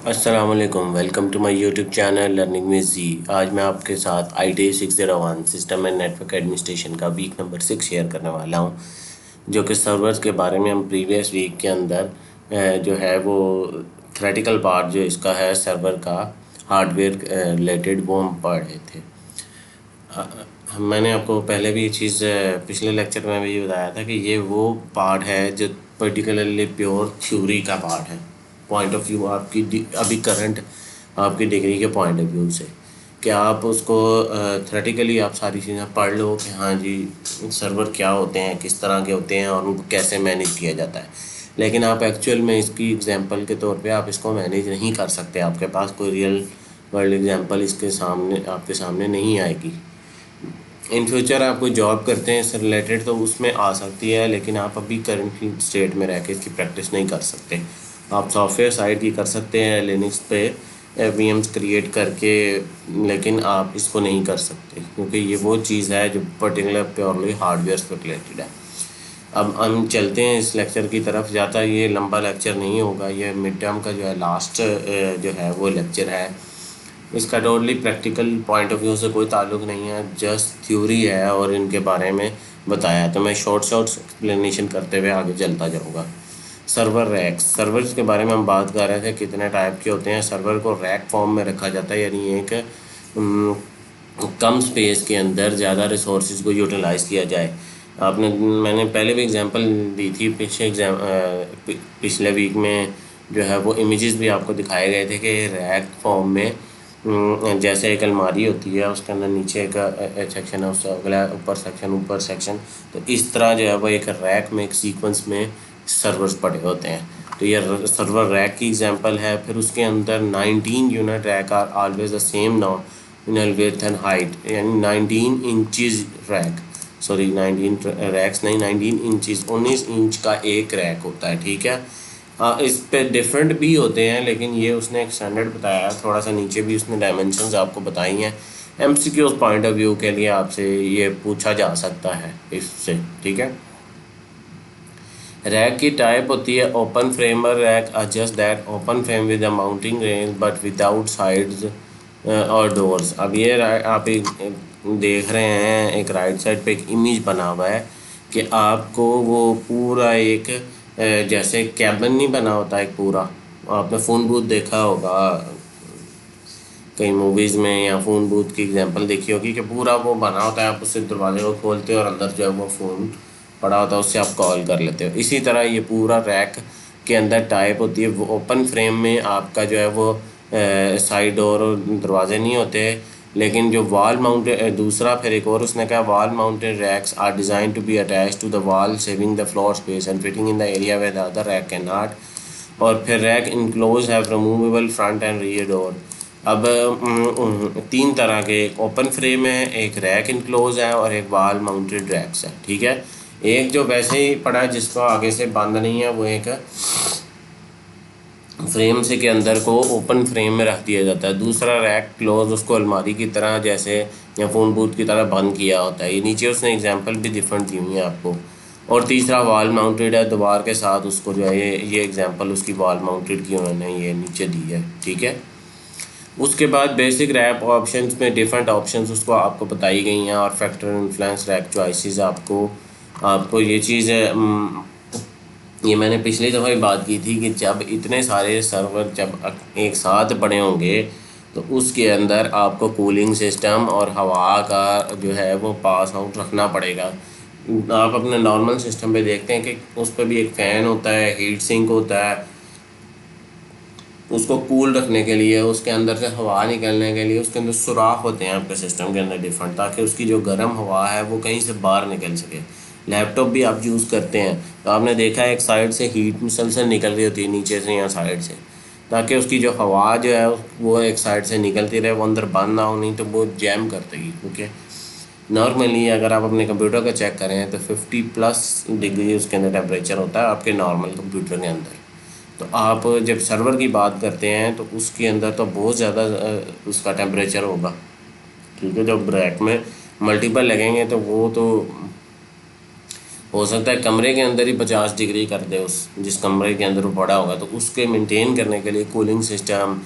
अस्सलाम वालेकुम, welcome to my YouTube channel learning with G. आज मैं आपके साथ ITIL 601 system and network administration का वीक नंबर 6 शेयर करने वाला हूं, जो कि सर्वर्स के बारे में हम प्रीवियस वीक के अंदर जो है वो थ्योरेटिकल पार्ट जो इसका है सर्वर का हार्डवेयर रिलेटेड वो हम पढ़ रहे थे। मैंने आपको पहले भी ये चीज़ पिछले लेक्चर में भी बताया था कि ये वो पार्ट है जो पर्टिकुलरली प्योर थ्योरी का पार्ट है, पॉइंट ऑफ व्यू आपकी अभी करंट आपकी डिग्री के पॉइंट ऑफ व्यू से, कि आप उसको थ्योरेटिकली आप सारी चीज़ें पढ़ लो कि हाँ जी सर्वर क्या होते हैं, किस तरह के होते हैं और उनको कैसे मैनेज किया जाता है। लेकिन आप एक्चुअल में इसकी एग्जांपल के तौर पे आप इसको मैनेज नहीं कर सकते, आपके पास कोई रियल वर्ल्ड एग्जांपल इसके सामने आपके सामने नहीं आएगी। इन फ्यूचर आप कोई जॉब करते हैं इससे रिलेटेड तो उसमें आ सकती है, लेकिन आप अभी करंट स्टेट में रह के इसकी प्रैक्टिस नहीं कर सकते। आप सॉफ्टवेयर साइड की कर सकते हैं लिनक्स पे VMs क्रिएट करके, लेकिन आप इसको नहीं कर सकते क्योंकि ये वो चीज़ है जो पर्टिकुलर प्योरली हार्डवेयर से रिलेटेड है। अब हम चलते हैं इस लेक्चर की तरफ। ज़्यादा ये लंबा लेक्चर नहीं होगा, ये मिड टर्म का जो है लास्ट जो है वो लेक्चर है। इसका totally practical point of view से कोई ताल्लुक़ नहीं है, जस्ट थ्योरी है और इनके बारे में बताया, तो मैं शॉर्ट एक्सप्लेनेशन करते हुए आगे चलता जाऊँगा। सर्वर रैक्स, सर्वर्स के बारे में हम बात कर रहे थे, कितने टाइप के होते हैं। सर्वर को रैक फॉर्म में रखा जाता है, यानी एक कम स्पेस के अंदर ज़्यादा रिसोर्सेज को यूटिलाइज़ किया जाए। मैंने पहले भी एग्जांपल दी थी, पिछले वीक में जो है वो इमेजेस भी आपको दिखाए गए थे कि रैक फॉर्म में जैसे एक अलमारी होती है, उसके अंदर नीचे एक सेक्शन है, उससे अगला ऊपर सेक्शन, तो इस तरह जो है वो एक रैक में एक सीक्वेंस में सर्वर्स पड़े होते हैं। तो ये सर्वर रैक की एग्जांपल है। फिर उसके अंदर 19 unit rack are always the same nominal width and height, यानी 19 इंचज़ रैक, सॉरी 19 रैक्स नहीं, 19 इंचज़, 19 इंच का एक रैक होता है, ठीक है। इस पे डिफरेंट भी होते हैं, लेकिन ये उसने एक स्टैंडर्ड बताया। थोड़ा सा नीचे भी उसने डायमेंशंस आपको बताई हैं। MCQ पॉइंट ऑफ व्यू के लिए आपसे ये पूछा जा सकता है इससे, ठीक है। रैक की टाइप होती है open framer rack, just that open frame with a mounting range but without sides और डोर्स। अब ये आप एक देख रहे हैं, एक राइट साइड पे एक इमेज बना हुआ है कि आपको वो पूरा एक जैसे कैबिन नहीं बना होता एक पूरा, आपने फ़ोन बूथ देखा होगा कई मूवीज़ में, या फ़ोन बूथ की एग्जांपल देखी होगी कि पूरा वो बना होता है, आप उससे दरवाजे को खोलते हो और अंदर जो है वो फ़ोन पड़ा होता है, उससे आप कॉल कर लेते हो। इसी तरह ये पूरा रैक के अंदर टाइप होती है। वो ओपन फ्रेम में आपका जो है वो साइड और दरवाजे नहीं होते, लेकिन जो वॉल माउंटेड, दूसरा फिर एक और उसने कहा wall mounted racks are design to be attach to the wall saving the floor space and fitting in the area where the other rack can not. और फिर rack enclose have removable front and rear door. अब तीन तरह के, एक open frame है, एक rack enclose है और एक वॉल माउंटेड रैक्स है, ठीक है। एक जो वैसे ही पड़ा है जिसको आगे से बंद नहीं है, वो एक फ्रेम से के अंदर को ओपन फ्रेम में रख दिया जाता है। दूसरा रैक क्लोज, उसको अलमारी की तरह जैसे या फ़ोन बूथ की तरह बंद किया होता है। ये नीचे उसने एग्जांपल भी डिफरेंट दी हुई है आपको। और तीसरा वॉल माउंटेड है, दीवार के साथ उसको जो है ये एग्जांपल उसकी वॉल माउंटेड की उन्होंने ये नीचे दी है, ठीक है। उसके बाद बेसिक रैप ऑप्शंस में डिफरेंट ऑप्शंस उसको आपको बताई गई हैं, और फैक्टर इन्फ्लुएंस रैक चॉइसेस आपको ये चीज़ है। ये मैंने पिछली दफ़ा भी बात की थी कि जब इतने सारे सर्वर जब एक साथ पड़े होंगे तो उसके अंदर आपको कूलिंग सिस्टम और हवा का जो है वो पास आउट रखना पड़ेगा। आप अपने नॉर्मल सिस्टम पे देखते हैं कि उस पर भी एक फ़ैन होता है, हीट सिंक होता है, उसको कूल रखने के लिए, उसके अंदर से हवा निकलने के लिए उसके अंदर सुराख होते हैं आपके सिस्टम के अंदर डिफरेंट, ताकि उसकी जो गर्म हवा है वो कहीं से बाहर निकल सके। लैपटॉप भी आप यूज़ करते हैं तो आपने देखा है एक साइड से हीट मुसलसल निकल रही होती है, नीचे से या साइड से, ताकि उसकी जो हवा जो है वो एक साइड से निकलती रहे, वो अंदर बंद ना हो, नहीं तो वो जैम कर देगी। क्योंकि नॉर्मली अगर आप अपने कंप्यूटर का चेक करें तो 50+ डिग्री उसके अंदर टेम्परेचर होता है आपके नॉर्मल कंप्यूटर के अंदर। तो आप जब सर्वर की बात करते हैं तो उसके अंदर तो बहुत ज़्यादा उसका टेम्परेचर होगा, ठीक है। जब रैक में मल्टीपल लगेंगे तो वो तो हो सकता है कमरे के अंदर ही 50 डिग्री कर दे, उस जिस कमरे के अंदर वो पड़ा होगा, तो उसके मेंटेन करने के लिए cooling system,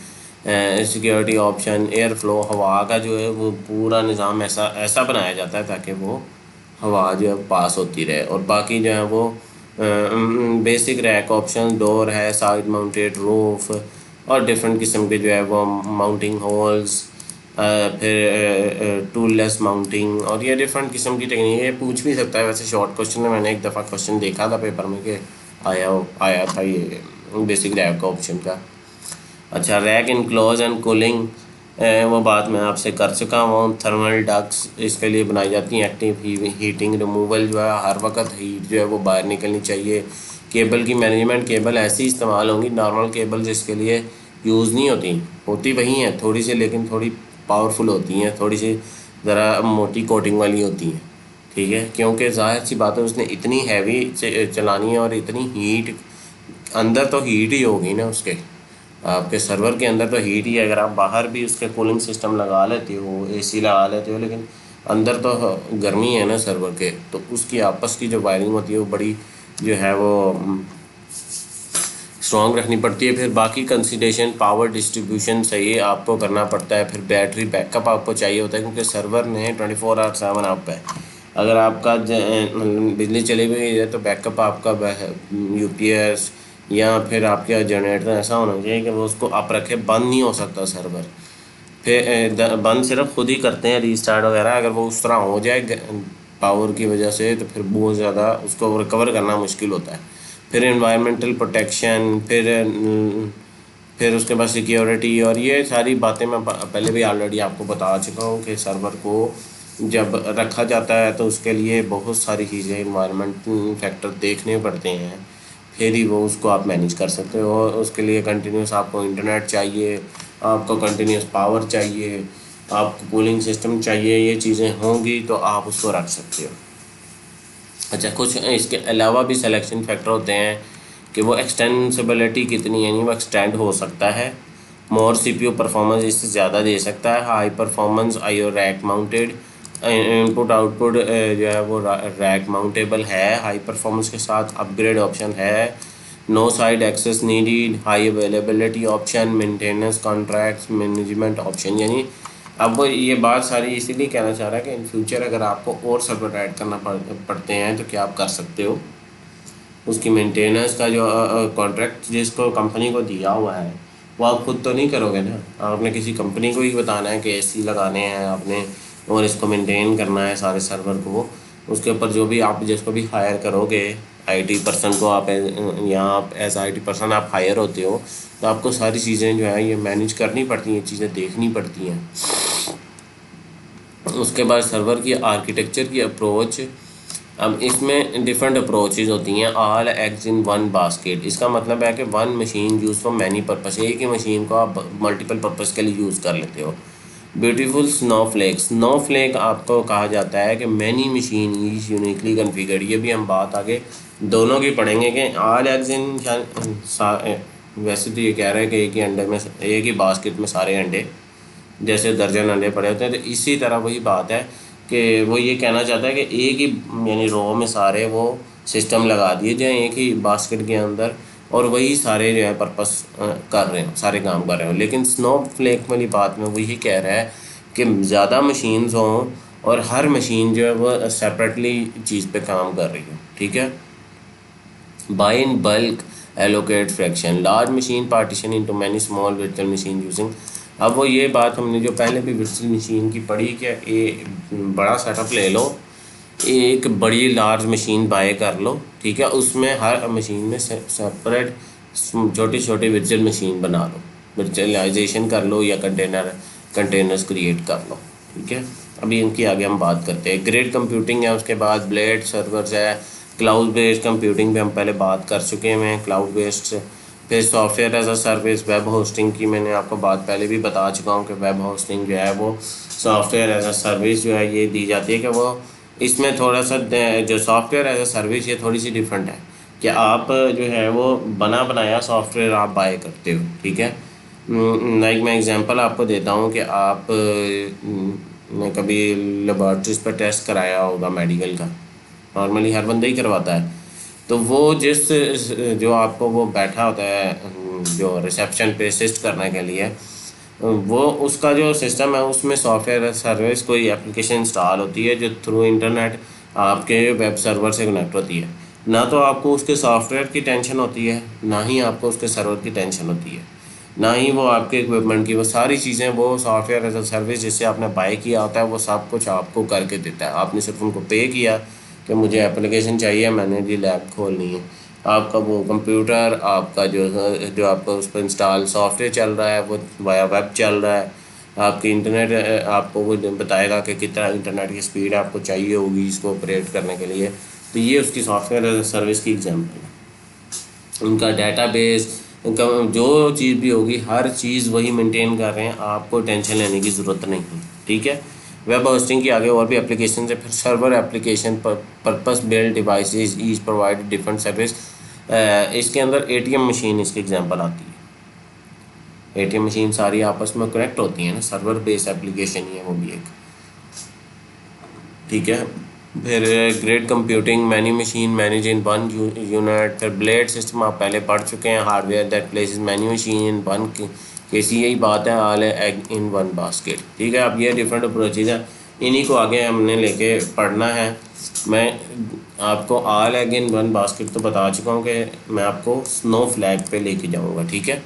security option, air flow, हवा का जो है वो पूरा निज़ाम ऐसा ऐसा बनाया जाता है ताकि वो हवा जो है पास होती रहे। और बाकी जो है वो बेसिक रैक ऑप्शन, डोर है, साइड माउंटेड रूफ, और डिफरेंट किस्म के जो है वो माउंटिंग होल्स, फिर टूललेस माउंटिंग, और ये डिफरेंट किस्म की टेक्निक है। पूछ भी सकता है वैसे शॉर्ट क्वेश्चन में, मैंने एक दफ़ा क्वेश्चन देखा था पेपर में कि आया था ये बेसिक रैक का ऑप्शन का। अच्छा, रैक इनक्लोज एंड कूलिंग, वो बात मैं आपसे कर चुका हूँ। थर्मल डक्ट्स इसके लिए बनाई जाती हैं, एक्टिव हीटिंग रिमूवल जो है, हर वक्त हीट जो है वो बाहर निकलनी चाहिए। केबल की मैनेजमेंट, केबल ऐसी इस्तेमाल होंगी, नॉर्मल केबल जिसके लिए यूज़ नहीं होती वही हैं थोड़ी सी, लेकिन थोड़ी पावरफुल होती हैं, थोड़ी सी ज़रा मोटी कोटिंग वाली होती हैं, ठीक है, क्योंकि ज़ाहिर सी बात है उसने इतनी हैवी चलानी है और इतनी हीट, अंदर तो हीट ही होगी ना उसके, आपके सर्वर के अंदर तो हीट ही है। अगर आप बाहर भी उसके कूलिंग सिस्टम लगा लेते हो, एसी लगा लेते हो, लेकिन अंदर तो गर्मी है ना सर्वर के, तो उसकी आपस की जो वायरिंग होती है वो बड़ी जो है वो स्ट्रॉन्ग रखनी पड़ती है। फिर बाकी कंसिडरेशन, पावर डिस्ट्रीब्यूशन सही आपको करना पड़ता है। फिर बैटरी बैकअप आपको चाहिए होता है, क्योंकि सर्वर में 24/7 अप है। अगर आपका बिजली चली गई है तो बैकअप आपका यूपीएस या फिर आपका जनरेटर ऐसा होना चाहिए कि वो उसको अप रखे, बंद नहीं हो सकता सर्वर। फिर बंद सिर्फ खुद ही करते हैं रीस्टार्ट वगैरह, अगर वो उस तरह हो जाए पावर की वजह से तो फिर बहुत ज़्यादा उसको रिकवर करना मुश्किल होता है। फिर एनवायरमेंटल प्रोटेक्शन, फिर उसके बाद सिक्योरिटी, और ये सारी बातें मैं पहले भी ऑलरेडी आपको बता चुका हूँ कि सर्वर को जब रखा जाता है तो उसके लिए बहुत सारी चीज़ें, एनवायरमेंट फैक्टर देखने पड़ते हैं, फिर ही वो उसको आप मैनेज कर सकते हो। उसके लिए कंटिन्यूस आपको इंटरनेट चाहिए, आपको कंटिन्यूस पावर चाहिए, आपको कूलिंग सिस्टम चाहिए, ये चीज़ें होंगी तो आप उसको रख सकते हो। अच्छा, कुछ इसके अलावा भी सिलेक्शन फैक्टर होते हैं कि वो एक्सटेंसिबिलिटी कितनी, यानी वो एक्सटेंड हो सकता है, मोर सीपीयू परफॉर्मेंस इससे ज़्यादा दे सकता है, high performance IO rack mounted, input output जो है वो रैक माउंटेबल है, हाई परफॉर्मेंस के साथ अपग्रेड ऑप्शन है, no side access needed, high availability option, maintenance contracts management option. यानी अब वो ये बात सारी इसीलिए कहना चाह रहा है कि इन फ्यूचर अगर आपको और सर्वर ऐड करना पड़ते हैं तो क्या आप कर सकते हो। उसकी मेंटेनेंस का जो कॉन्ट्रैक्ट जिसको कंपनी को दिया हुआ है वो आप खुद तो नहीं करोगे ना, आपने किसी कंपनी को ही बताना है कि एसी लगाने हैं आपने और इसको मेंटेन करना है सारे सर्वर को। उसके ऊपर जो भी आप जिसको भी हायर करोगे, आईटी पर्सन को आप यहाँ आप एज आईटी पर्सन आप हायर होते हो, तो आपको सारी चीज़ें जो है ये मैनेज करनी पड़ती हैं, चीज़ें देखनी पड़ती हैं। उसके बाद सर्वर की आर्किटेक्चर की अप्रोच, अब इसमें डिफरेंट अप्रोचेज होती हैं। All eggs in one basket, इसका मतलब है कि one machine use for many purpose, एक ही मशीन को आप मल्टीपल पर्पस के लिए यूज़ कर लेते हो। ब्यूटीफुल स्नोफ्लेक, स्नोफ्लेक आपको कहा जाता है कि many machine is uniquely configured, ये भी हम बात आगे दोनों की पढ़ेंगे कि ऑल एग्स इन, वैसे तो ये कह रहा है कि एक ही अंडे में, एक ही बास्केट में सारे अंडे, जैसे दर्जन अंडे पड़े होते हैं, तो इसी तरह वही बात है कि वो ये कहना चाहता है कि एक ही यानी रो में सारे वो सिस्टम लगा दिए जाए एक ही बास्केट के अंदर, और वही सारे जो है पर्पस कर रहे हो, सारे काम कर रहे हो। लेकिन स्नोफ्लेक वाली बात में वो यही कह रहा है कि ज़्यादा मशीन्स हों और हर मशीन जो है वो सेपरेटली चीज़ पे काम कर रही हो, ठीक है। By in bulk allocate fraction, large machine partition into many small virtual machine using. अब वो ये बात हमने जो पहले भी वर्चुअल मशीन की पढ़ी कि ये बड़ा सेटअप ले लो, एक बड़ी लार्ज मशीन बाय कर लो, ठीक है, उसमें हर मशीन में सेपरेट छोटी छोटी वर्चुअल मशीन बना लो, वर्चुअलाइजेशन कर लो या कंटेनर्स क्रिएट कर लो, ठीक है। अभी इनकी आगे हम बात करते हैं। ग्रिड कंप्यूटिंग है, उसके बाद ब्लेड सर्वर्स है, क्लाउड बेस्ड कंप्यूटिंग पे हम पहले बात कर चुके हैं, क्लाउड बेस्ड। फिर software as a service, web hosting की मैंने आपको बात पहले भी बता चुका हूँ कि वेब होस्टिंग जो है वो सॉफ्टवेयर एज अ सर्विस जो है ये दी जाती है कि वो इसमें थोड़ा सा जो सॉफ्टवेयर एज अ सर्विस ये थोड़ी सी डिफरेंट है कि आप जो है वो बना बनाया सॉफ्टवेयर आप बाय करते हो, ठीक है। लाइक मैं एग्जांपल आपको देता हूँ कि ने कभी लेबॉर्ट्रीज पर टेस्ट कराया होगा मेडिकल का, नॉर्मली हर बंदा ही करवाता है। तो वो जो आपको वो बैठा होता है जो रिसेप्शन पे असिस्ट करने के लिए, वो उसका जो सिस्टम है उसमें सॉफ्टवेयर सर्विस कोई एप्लीकेशन इंस्टॉल होती है जो थ्रू इंटरनेट आपके वेब सर्वर से कनेक्ट होती है। ना तो आपको उसके सॉफ्टवेयर की टेंशन होती है, ना ही आपको उसके सर्वर की टेंशन होती है, ना ही वो आपके इक्विपमेंट की। वो सारी चीज़ें वो सॉफ्टवेयर एज अ सर्विस जिससे आपने बाय किया होता है वो सब कुछ आपको करके देता है। आपने सिर्फ उनको पे किया कि मुझे एप्लीकेशन चाहिए, मैंने जी लैब खोलनी है। आपका वो कंप्यूटर आपका जो आपका उस पर इंस्टॉल सॉफ्टवेयर चल रहा है वो वाया वेब चल रहा है। आपकी इंटरनेट आपको वो बताएगा कि कितना इंटरनेट की स्पीड आपको चाहिए होगी इसको ऑपरेट करने के लिए। तो ये उसकी सॉफ्टवेयर सर्विस की एग्जांपल है। उनका डेटाबेस, उनका जो चीज़ भी होगी हर चीज़ वही मेंटेन कर रहे हैं, आपको टेंशन लेने की ज़रूरत नहीं है। ठीक है। वेब होस्टिंग की आगे और भी एप्लीकेशन है। फिर server application purpose build devices each provide different service. इसके अंदर एटीएम मशीन इसकी एग्जांपल आती है। एटीएम मशीन सारी आपस में कनेक्ट होती हैं ना, सर्वर बेस्ड एप्लीकेशन ही है वो भी एक। ठीक है। फिर grade computing many machine manage in one unit. फिर ब्लेड सिस्टम आप पहले पढ़ चुके हैं, hardware that places many machine in one case, यही बात है all egg in one basket. ठीक है। अब ये डिफरेंट अप्रोचेज है, इन्हीं को आगे हमने लेके पढ़ना है। मैं आपको all egg in one basket तो बता चुका हूँ कि मैं आपको स्नो फ्लैग पे लेके जाऊँगा। ठीक है।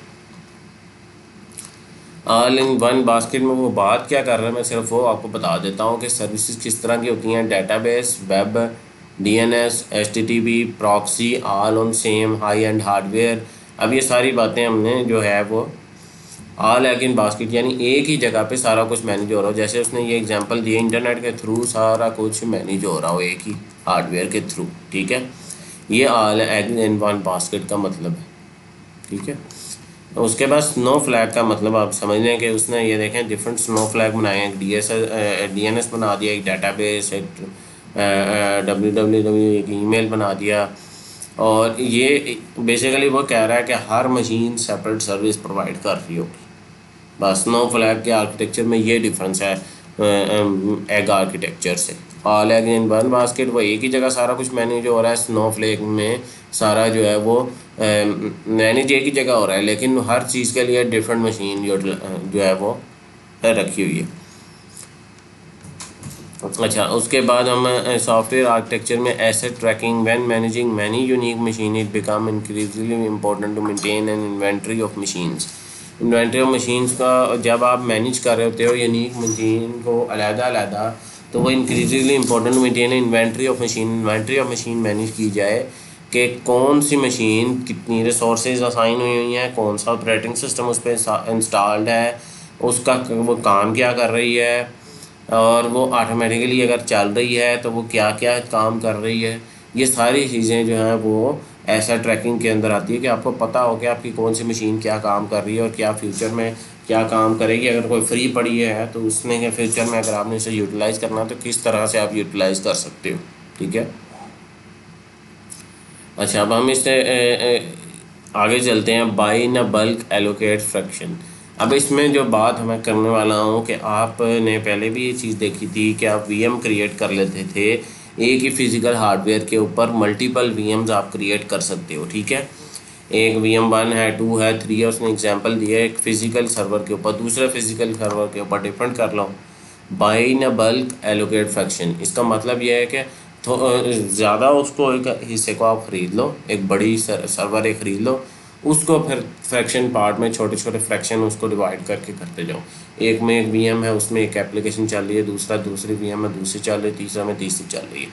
ऑल इन वन बास्केट में वो बात क्या कर रहा है, मैं सिर्फ वो आपको बता देता हूँ कि सर्विसेज किस तरह की होती हैं। Database, web, DNS, HTTP, proxy, all on same high and hardware. अब ये सारी बातें हमने जो है वो ऑल एग इन बास्केट यानी एक ही जगह पे सारा कुछ मैनेज हो रहा हो। जैसे उसने ये एग्जांपल दिए, इंटरनेट के थ्रू सारा कुछ मैनेज हो रहा हो एक ही हार्डवेयर के थ्रू। ठीक है। ये all egg in one basket का मतलब है। ठीक है। उसके बाद स्नो फ्लैग का मतलब आप समझ लें कि उसने ये देखें डिफरेंट स्नो फ्लैग बनाए हैं। डीएनएस बना दिया, एक डाटाबेस, एक डब्ल्यू एक ईमेल बना दिया। और ये बेसिकली वो कह रहा है कि हर मशीन सेपरेट सर्विस प्रोवाइड कर रही होगी। बस स्नो फ्लैग के आर्किटेक्चर में ये डिफरेंस है एग आर्किटेक्चर से। All egg in one basket वो एक ही जगह सारा कुछ मैनेज हो रहा है। स्नो फ्लैग में सारा जो है वो मैनेज एक ही जगह हो रहा है, लेकिन हर चीज़ के लिए डिफरेंट मशीन जो है वो रखी हुई है। अच्छा, उसके बाद हम सॉफ्टवेयर आर्किटेक्चर में asset tracking when managing many unique machine it become increasingly important to maintain an inventory of machines. Inventory of machines का जब आप मैनेज कर रहे होते हो यूनिक मशीन को अलग-अलग, तो वो increasingly important maintain inventory of machine. Inventory of machine manage की जाए कि कौन सी मशीन कितनी रिसोर्सेज असाइन हुई हैं, कौन सा ऑपरेटिंग सिस्टम उस पर इंस्टॉल्ड है, उसका वो काम क्या कर रही है, और वो ऑटोमेटिकली अगर चल रही है तो वो क्या क्या काम कर रही है। ये सारी चीज़ें जो हैं वो ऐसा ट्रैकिंग के अंदर आती है कि आपको पता हो कि आपकी कौन सी मशीन क्या काम कर रही है और क्या फ्यूचर में क्या काम करेगी। अगर कोई फ्री पड़ी है तो उसने के फ्यूचर में अगर आपने इसे यूटिलाइज़ करना तो किस तरह से आप यूटिलाइज़ कर सकते हो। ठीक है। अच्छा, अब हम इससे आगे चलते हैं। By in a bulk allocate fraction. अब इसमें जो बात मैं करने वाला हूँ कि आपने पहले भी ये चीज़ देखी थी कि आप वीएम क्रिएट कर लेते थे, एक ही फिज़िकल हार्डवेयर के ऊपर मल्टीपल वीएम्स आप क्रिएट कर सकते हो। ठीक है। एक VM1 है, 2 है, 3 है, उसने एग्जांपल दिया है। एक फ़िज़िकल सर्वर के ऊपर दूसरे फिज़िकल सर्वर के ऊपर डिपेंड कर लो। By in a bulk allocate fraction, इसका मतलब यह है कि तो ज़्यादा उसको एक हिस्से को आप ख़रीद लो, एक बड़ी सर्वर एक ख़रीद लो, उसको फिर फ्रैक्शन पार्ट में छोटे छोटे फ्रैक्शन उसको डिवाइड करके करते जाओ। एक में एक VM है, उसमें एक एप्लीकेशन चल रही है, दूसरा दूसरी VM में दूसरी चल रही है, तीसरा में तीसरी चल रही है।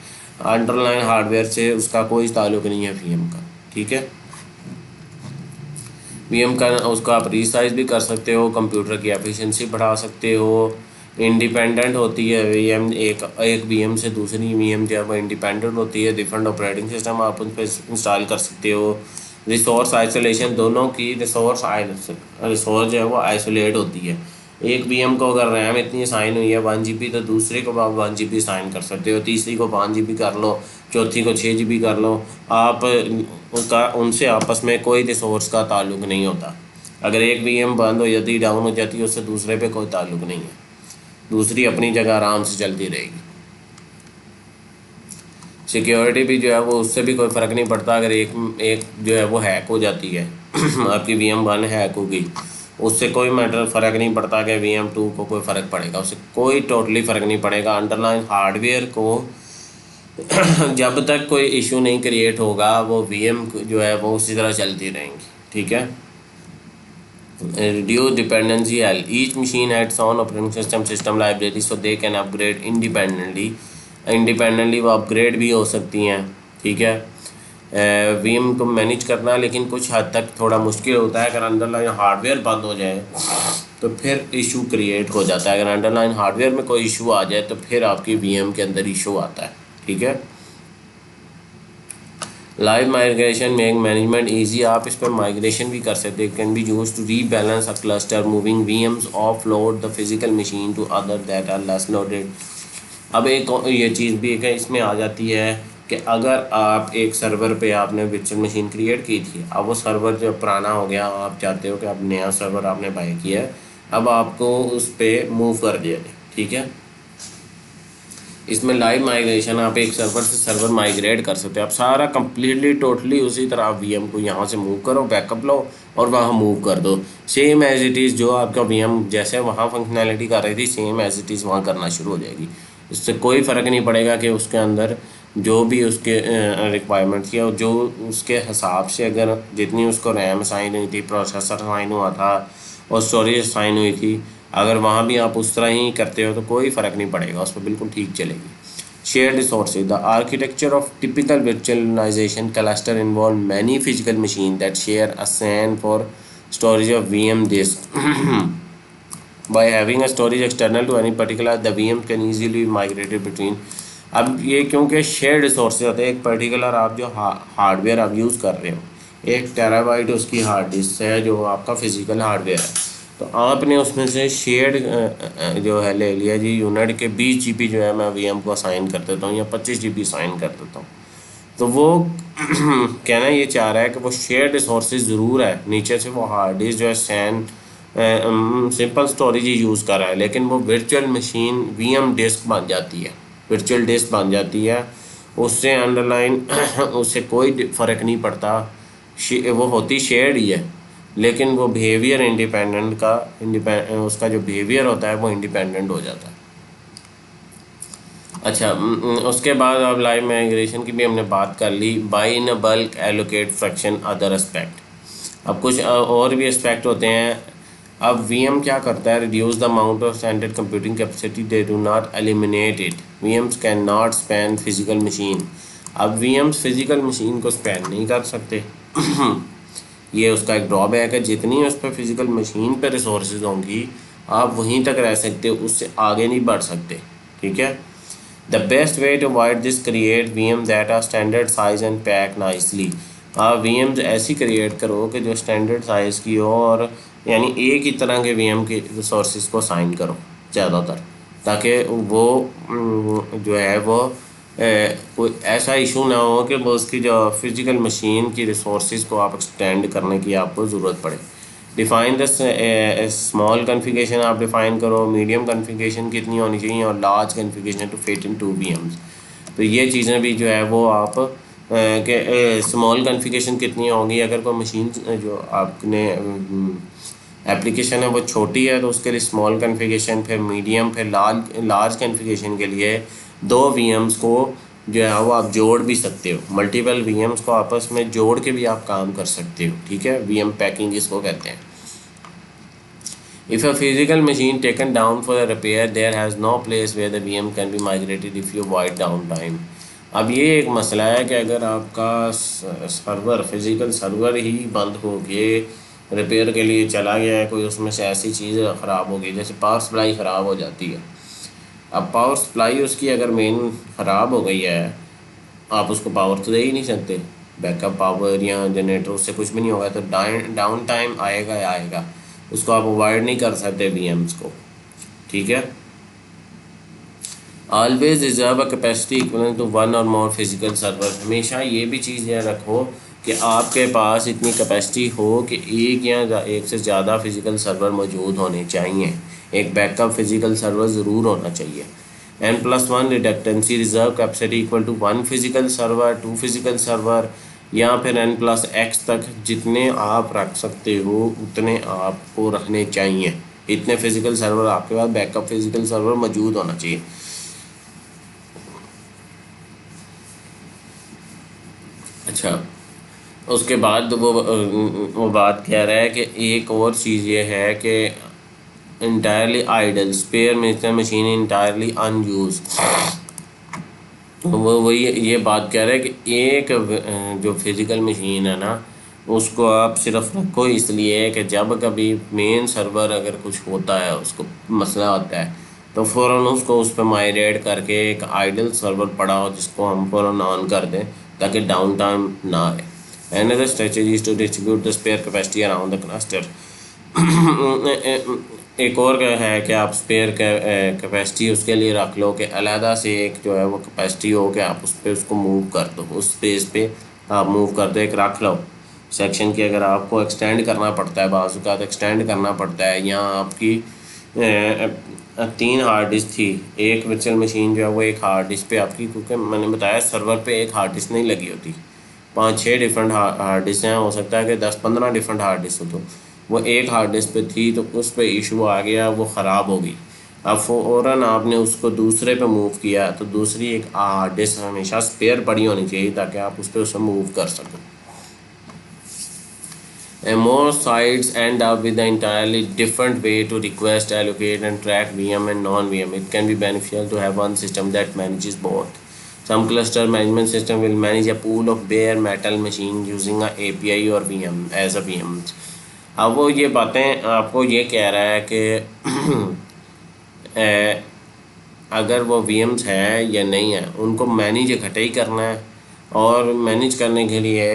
अंडरलाइन हार्डवेयर से उसका कोई ताल्लुक नहीं है VM का। ठीक है। VM का उसको आप रीसाइज भी कर सकते हो, कंप्यूटर की एफिशिएंसी बढ़ा सकते हो। इंडिपेंडेंट होती है VM, एक VM से दूसरी VM जो है वो इंडिपेंडेंट होती है। डिफरेंट ऑपरेटिंग सिस्टम आप उन पर इंस्टॉल कर सकते हो। रिसोर्स आइसोलेशन, दोनों की रिसोर्स जो है वो आइसोलेट होती है। एक VM को अगर रैम इतनी असाइन हुई है 1 GB, तो दूसरे को आप 1 GB असाइन कर सकते हो, तीसरी को 5 GB कर लो, चौथी को 6 GB कर लो। आप उनका उनसे आपस में कोई रिसोर्स का ताल्लुक नहीं होता। अगर एक VM बंद हो जाती, डाउन हो जाती है, उससे दूसरे पे कोई ताल्लुक नहीं है, दूसरी अपनी जगह आराम से चलती रहेगी। सिक्योरिटी भी जो है वो उससे भी कोई फ़र्क नहीं पड़ता। अगर एक एक जो है वो हैक हो जाती है आपकी VM1 हैक होगी, उससे कोई फ़र्क नहीं पड़ता कि VM2 को कोई फ़र्क पड़ेगा, उससे कोई टोटली फ़र्क नहीं पड़ेगा। अंडरलाइन हार्डवेयर को जब तक कोई इशू नहीं क्रिएट होगा वो VM जो है वो उसी तरह चलती रहेंगी, ठीक है। Reduce dependency L. Each machine has its own operating system library, so they can upgrade independently वो अपग्रेड भी हो सकती हैं, ठीक है। VM को मैनेज करना लेकिन कुछ हद तक थोड़ा मुश्किल होता है। अगर अंडरलाइन हार्डवेयर बंद हो जाए तो फिर इशू क्रिएट हो जाता है। अगर अंडरलाइन हार्डवेयर में कोई इशू आ जाए तो फिर आपकी VM के अंदर इशू आता है, ठीक है। Live migration make management easy, आप इस पर माइग्रेशन भी कर सकते हैं। Can be use to rebalance a cluster moving VMs off load the physical machine to other that are less loaded. अब एक ये चीज़ भी एक इसमें आ जाती है कि अगर आप एक सर्वर पे आपने वर्चुअल मशीन क्रिएट की थी, अब वो सर्वर जो पुराना हो गया, आप चाहते हो कि अब नया सर्वर आपने बाय किया है, अब आपको उस पर मूव कर दिया जाए, ठीक है। इसमें लाइव माइग्रेशन आप एक सर्वर से सर्वर माइग्रेट कर सकते हो। आप सारा कंप्लीटली टोटली उसी तरह आप VM को यहाँ से मूव करो, बैकअप लो और वहाँ मूव कर दो। सेम एज इट इज़ जो आपका VM जैसे वहाँ फंक्शनैलिटी कर रही थी, सेम एज इट इज़ वहाँ करना शुरू हो जाएगी। इससे कोई फ़र्क नहीं पड़ेगा कि उसके अंदर जो भी उसके रिक्वायरमेंट थी और जो उसके हिसाब से अगर जितनी उसको रैम असाइन हुई थी, प्रोसेसर असाइन हुआ था और स्टोरेज असाइन हुई थी, अगर वहाँ भी आप उस तरह ही करते हो तो कोई फ़र्क नहीं पड़ेगा, उस पर बिल्कुल ठीक चलेगी। Share resources, the architecture of typical virtualisation cluster involve many physical machine that share a SAN for storage of VM disk by having a storage external to any particular the VM can easily be migrated between। अब ये क्योंकि share resources होते हैं, एक particular आप जो hardware आप use कर रहे हो, 1 टेराबाइट उसकी हार्ड डिस्क है जो आपका फिज़िकल हार्डवेयर है, तो आपने उसमें से शेयर्ड जो है ले लिया जी, यूनिट के 20 GB जो है मैं VM को असाइन कर देता हूँ या 25 GB असाइन कर देता हूँ। तो वो कहना ये चाह रहा है कि वो शेयर रिसोर्सेज ज़रूर है, नीचे से वो हार्ड डिस्क जो है SAN सिंपल स्टोरेज ही यूज़ कर रहा है, लेकिन वो वर्चुअल मशीन VM डिस्क बन जाती है, वर्चुअल डिस्क बन जाती है। उससे अंडरलाइन उससे कोई फ़र्क नहीं पड़ता, वो होती शेयर्ड ही है, लेकिन वो बिहेवियर उसका जो बिहेवियर होता है वो इंडिपेंडेंट हो जाता है। अच्छा, उसके बाद अब लाइव माइग्रेशन की भी हमने बात कर ली। By in bulk allocate fraction other aspect, अब कुछ और भी एस्पेक्ट होते हैं। अब VM क्या करता है, reduce the amount of standard computing capacity, they do not eliminate it. VMs can not span physical machine. अब VMs फिजिकल मशीन को स्पैन नहीं कर सकते ये उसका एक ड्रॉबैक है। जितनी उस पर फिजिकल मशीन पर रिसोर्सेज होंगी आप वहीं तक रह सकते हो, उससे आगे नहीं बढ़ सकते, ठीक है। The best way to avoid this, create VM that are standard size and pack nicely. आप VMs ऐसी क्रिएट करो कि जो स्टैंडर्ड साइज़ की हो, और यानी एक ही तरह के VM के रिसोर्सेज को साइन करो ज़्यादातर, ताकि वो जो है वो कोई ऐसा इशू ना हो कि वो उसकी जो फिज़िकल मशीन की रिसोर्सेज को आप एक्सटेंड करने की आपको ज़रूरत पड़े। डिफ़ाइन द स्मॉल कॉन्फ़िगरेशन आप डिफ़ाइन करो, मीडियम कॉन्फ़िगरेशन कितनी होनी चाहिए और large configuration to fit in 2 VMs। तो ये चीज़ें भी जो है वो आप के स्मॉल कॉन्फ़िगरेशन कितनी होंगी। अगर कोई मशीन जो आपने एप्लीकेशन है वो छोटी है तो उसके लिए स्मॉल कॉन्फ़िगरेशन, फिर मीडियम, फिर लार्ज कॉन्फ़िगरेशन के लिए 2 VMs को जो है वो आप जोड़ भी सकते हो। मल्टीपल VMs को आपस में जोड़ के भी आप काम कर सकते हो, ठीक है। VM पैकिंग इसको कहते हैं। If a physical machine taken down for repair, there has no place where the VM can be migrated if you avoid down time. अब ये एक मसला है कि अगर आपका सर्वर फिज़िकल सर्वर ही बंद हो गए, रिपेयर के लिए चला गया है कोई, उसमें से ऐसी चीज़ ख़राब हो गई जैसे पावर सप्लाई ख़राब हो जाती है। अब पावर सप्लाई उसकी अगर मेन ख़राब हो गई है, आप उसको पावर तो दे ही नहीं सकते, बैकअप पावर या जनरेटर उससे कुछ भी नहीं होगा, तो डाउन टाइम आएगा या आएगा, उसको आप अवॉइड नहीं कर सकते VMs को, ठीक है। Always reserve a capacity equal to 1 और मोर फिजिकल सर्वर। हमेशा ये भी चीज़ याद रखो कि आपके पास इतनी कैपेसिटी हो कि एक या एक से ज़्यादा फिज़िकल सर्वर मौजूद होने चाहिए। एक बैकअप फिज़िकल सर्वर ज़रूर होना चाहिए। n+1 redundancy reserve capacity equal to 1 physical server, 2 physical server, या फिर n+x तक जितने आप रख सकते हो उतने आपको रखने चाहिए। इतने फिजिकल सर्वर आपके पास बैकअप फिजिकल सर्वर मौजूद होना चाहिए। अच्छा, उसके बाद वो बात कह रहा है कि एक और चीज़ ये है कि entirely idle spare machine entirely unused. वो वही ये बात कह रहा है कि एक जो फिज़िकल मशीन है ना उसको आप सिर्फ रखो इसलिए कि जब कभी मेन सर्वर अगर कुछ होता है, उसको मसला होता है, तो फ़ौरन उसको उस पर माइग्रेट करके एक आइडल सर्वर पड़ा हो जिसको हम फ़ौरन ऑन कर दें ताकि डाउन टाइम ना आए। Another strategy is to distribute the spare capacity around the cluster. एक और है कि आप स्पेयर कैपेसिटी उसके लिए रख लो कि अलहदा से एक जो है वो कैपेसिटी हो कि आप उस पर उसको मूव कर दो, उस स्पेस पे आप मूव कर दो, एक रख लो सेक्शन की। अगर आपको एक्सटेंड करना पड़ता है, बाज़ औक़ात एक्सटेंड करना पड़ता है, यहाँ आपकी 3 हार्ड डिस्क थी, एक वर्चुअल मशीन जो है वो एक हार्ड डिस्क पे आपकी, क्योंकि मैंने बताया सर्वर पे एक हार्ड डिस्क नहीं लगी होती, 5-6 डिफरेंट हार्ड डिस्क हैं, हो सकता है कि 10-15 डिफरेंट हार्ड डिस्क हो, तो वो एक हार्ड डिस्क पे थी तो उस पर इशू आ गया, वो ख़राब हो गई। अब फ़ौरन आपने उसको दूसरे पे मूव किया तो दूसरी एक हार्ड डिस्क हमेशा स्पेयर पड़ी होनी चाहिए ताकि आप उस पर उसे मूव कर सकें। And more sites end up with an entirely different way to request, allocate and track VM and non-VM. It can be beneficial to have one system that manages both. Some cluster management system will manage a pool of bare metal machine using a API or VM as a VM. अब वो ये बातें आपको ये कह रहा है कि अगर वो VMs हैं या नहीं है उनको मैनेज इकट्ठे ही करना है, और मैनेज करने के लिए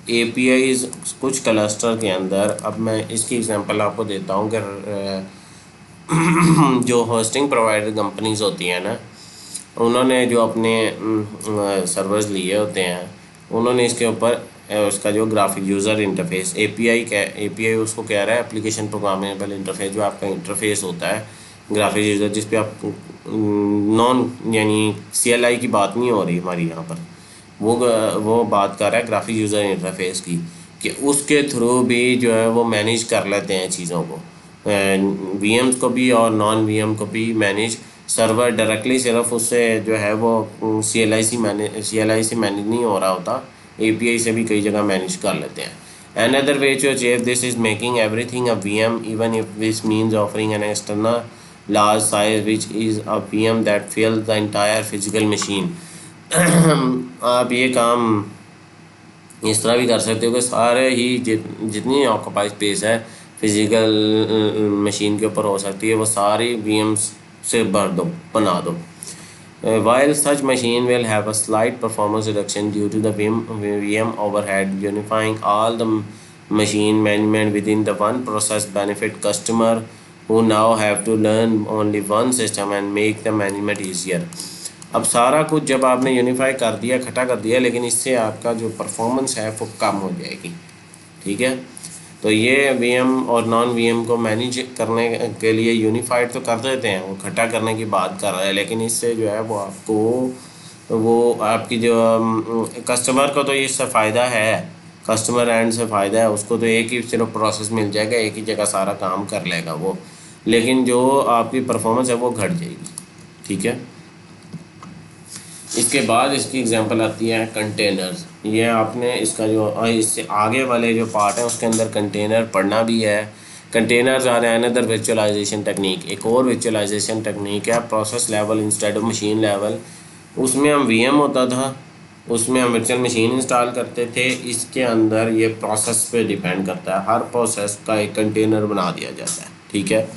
APIs कुछ क्लस्टर के अंदर, अब मैं इसकी एग्जांपल आपको देता हूँ कि जो होस्टिंग प्रोवाइडर कंपनीज होती हैं ना, उन्होंने जो अपने सर्वर्स लिए होते हैं, उन्होंने इसके ऊपर उसका जो ग्राफिक यूज़र इंटरफेस API उसको कह रहा है एप्लीकेशन प्रोग्रामेबल इंटरफेस, जो आपका इंटरफेस होता है ग्राफिक यूज़र, जिस पे आप नॉन यानी CLI की बात नहीं हो रही हमारी यहाँ पर, वो बात कर रहा है ग्राफिक यूज़र इंटरफेस की, कि उसके थ्रू भी जो है वो मैनेज कर लेते हैं चीज़ों को, VMs को भी और नॉन VM को भी मैनेज। सर्वर डायरेक्टली सिर्फ उससे जो है वो CLI से मैनेज नहीं हो रहा होता, API से भी कई जगह मैनेज कर लेते हैं। Another way to achieve this is making everything a VM, even if this means offering an external large size which is a VM that fills the entire physical machine. आप ये काम इस तरह भी कर सकते हो कि सारे ही जितनी ऑक्यूपाई स्पेस है फिज़िकल मशीन के ऊपर हो सकती है वो सारी VMs से भर दो, बना दो। While such machine will have a slight performance reduction due to the VM overhead, unifying all the machine management within the one process benefit customer who now have to learn only one system and make the management easier. अब सारा कुछ जब आपने unify कर दिया, इकट्ठा कर दिया, लेकिन इससे आपका जो परफॉर्मेंस है वो कम हो जाएगी। ठीक है, तो ये VM और नॉन VM को मैनेज करने के लिए यूनिफाइड तो कर देते हैं, वो इकट्ठा करने की बात कर रहा है, लेकिन इससे जो है वो आपको वो आपकी जो कस्टमर को तो इससे फ़ायदा है, कस्टमर एंड से फ़ायदा है, उसको तो एक ही सिर्फ प्रोसेस मिल जाएगा, एक ही जगह सारा काम कर लेगा वो, लेकिन जो आपकी परफॉर्मेंस है वो घट जाएगी। ठीक है, इसके बाद इसकी एग्जांपल आती है कंटेनर्स। ये आपने इसका जो इससे आगे वाले जो पार्ट है उसके अंदर कंटेनर पढ़ना भी है। Containers are another virtualisation technique, एक और वर्चुअलाइजेशन टेक्निक है, process level instead of machine level. उसमें हम VM होता था, उसमें हम वर्चुअल मशीन इंस्टॉल करते थे, इसके अंदर ये प्रोसेस पे डिपेंड करता है, हर प्रोसेस का एक कंटेनर बना दिया जाता है। ठीक है,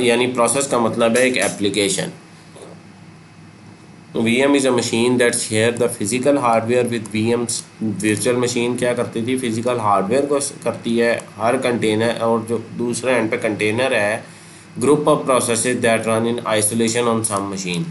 यानी प्रोसेस का मतलब है एक application. VM is a machine that share the physical hardware with VMs. virtual machine क्या करती थी, फिजिकल हार्डवेयर को करती है हर कंटेनर, और जो दूसरे एंड पे कंटेनर है group of processes that run in isolation on some machine.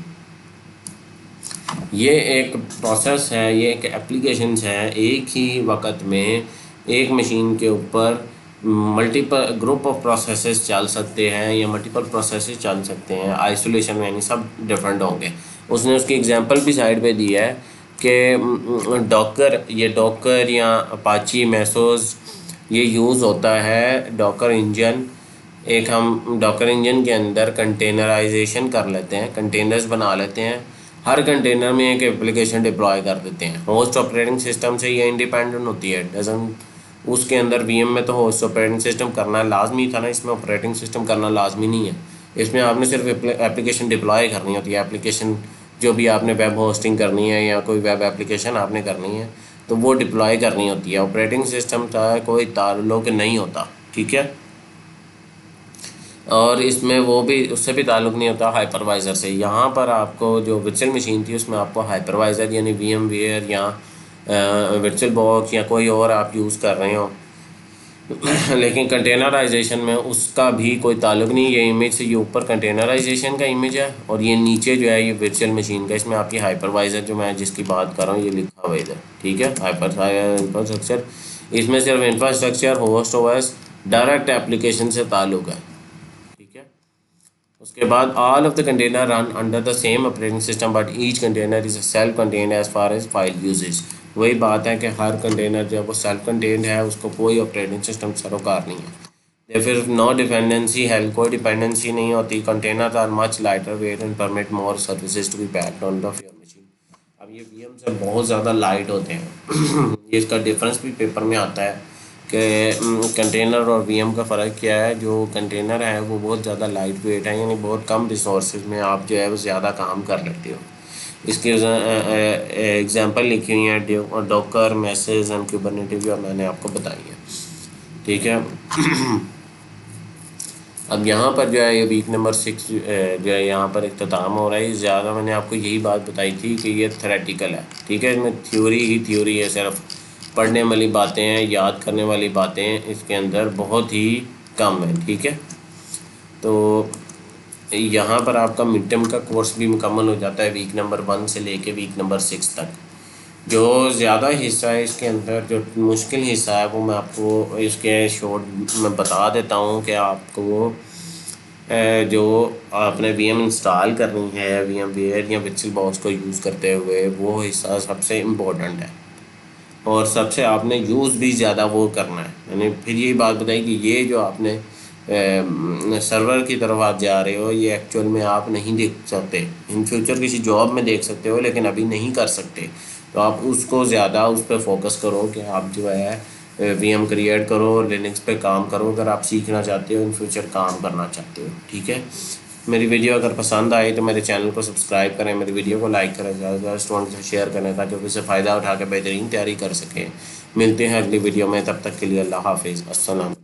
ये एक प्रोसेस है, ये एक एप्लीकेशंस है, एक ही वक्त में एक मशीन के ऊपर मल्टीपल ग्रुप ऑफ प्रोसेसेस चल सकते हैं या मल्टीपल प्रोसेसेस चल सकते हैं आइसोलेशन में, यानी सब डिफरेंट होंगे। उसने उसकी एग्जांपल भी साइड पे दी है कि डॉकर, ये डॉकर या अपाची मैसोस, ये यूज़ होता है डॉकर इंजन। एक हम डॉकर इंजन के अंदर कंटेनराइजेशन कर लेते हैं, कंटेनर्स बना लेते हैं, हर कंटेनर में एक एप्लीकेशन डिप्लॉय कर देते हैं। होस्ट ऑपरेटिंग सिस्टम से ये इंडिपेंडेंट होती है, डजन उसके अंदर वीएम में तो होस्ट ऑपरेटिंग सिस्टम करना लाजमी था ना, इसमें ऑपरेटिंग सिस्टम करना लाजमी नहीं है। इसमें आपने सिर्फ एप्लीकेशन डिप्लॉय करनी होती है। एप्लीकेशन जो भी आपने वेब होस्टिंग करनी है या कोई वेब एप्लीकेशन आपने करनी है तो वो डिप्लॉय करनी होती है, ऑपरेटिंग सिस्टम का कोई ताल्लुक नहीं होता, ठीक है। और इसमें वो भी, उससे भी ताल्लुक़ नहीं होता हाइपरवाइज़र से। यहाँ पर आपको जो वर्चुअल मशीन थी उसमें आपको हाइपरवाइज़र यानी वीएम वेयर या वर्चुअल बॉक्स या कोई और आप यूज़ कर रहे हो लेकिन कंटेनराइजेशन में उसका भी कोई ताल्लुक़ नहीं। ये इमेज से, ये ऊपर कंटेनराइजेशन का इमेज है और ये नीचे जो है ये वर्चुअल मशीन का। इसमें आपकी हाइपरवाइज़र जो मैं जिसकी बात कर रहा हूँ ये लिखा हुआ इधर, ठीक है। इंफ्रास्ट्रक्चर, इसमें सिर्फ infrastructure, host OS, direct application से ताल्लुक़ है, ठीक है। उसके बाद all of the container run under the same operating system but each container is self contained as far as file usages. वही बात है कि हर कंटेनर जो है वो सेल्फ कंटेन्ड है, उसको कोई ऑपरेटिंग सिस्टम सरोकार नहीं है। फिर नो डिपेंडेंसी है, कोई डिपेंडेंसी नहीं होती। Container are much lighter weight and permit more services to be packed on the your machine. अब ये वीएम से बहुत ज़्यादा लाइट होते हैं ये इसका डिफरेंस भी पेपर में आता है कि कंटेनर और वीएम का फ़र्क क्या है। जो कंटेनर है वो बहुत ज़्यादा लाइट वेट है, यानी बहुत कम रिसोर्सेज में आप जो है वो ज़्यादा काम कर लेते हो। इसकी एग्जांपल लिखी हुई है डॉकर, मैसेज एंड कुबरनेटिस जो मैंने आपको बताई है, ठीक है। अब यहाँ पर जो है ये वीक नंबर 6 जो है यहाँ पर इख्तिताम हो रहा है। ज़्यादा मैंने आपको यही बात बताई थी कि ये थ्योरेटिकल है, ठीक है। इसमें थ्योरी ही थ्योरी है, सिर्फ पढ़ने वाली बातें हैं, याद करने वाली बातें इसके अंदर बहुत ही कम है, ठीक है। तो यहाँ पर आपका मिड टर्म का कोर्स भी मुकम्मल हो जाता है वीक नंबर 1 से लेके वीक नंबर 6 तक। जो ज़्यादा हिस्सा है इसके अंदर, जो मुश्किल हिस्सा है वो मैं आपको इसके शॉर्ट में बता देता हूँ कि आपको जो आपने वीएम इंस्टॉल करनी है, वीएम वेयर या वर्चुअल बॉक्स को यूज़ करते हुए, वो हिस्सा सबसे इम्पोर्टेंट है और सबसे आपने यूज़ भी ज़्यादा वो करना है। मैंने फिर यही बात बताई कि ये जो आपने सर्वर की तरफ आप जा रहे हो, ये एक्चुअल में आप नहीं देख सकते। इन फ्यूचर किसी जॉब में देख सकते हो लेकिन अभी नहीं कर सकते। तो आप उसको ज़्यादा उस पर फोकस करो कि आप जो है वीएम क्रिएट करो, लिनक्स पे काम करो अगर आप सीखना चाहते हो, इन फ्यूचर काम करना चाहते हो, ठीक है। मेरी वीडियो अगर पसंद आए तो मेरे चैनल को सब्सक्राइब करें, मेरी वीडियो को लाइक करें, ज़्यादा से ज़्यादा स्टूडेंट से शेयर करें ताकि उससे फ़ायदा उठा के बेहतरीन तैयारी कर सकें। मिलते हैं अगली वीडियो में, तब तक के लिए अल्लाह हाफिज़, अस्सलाम।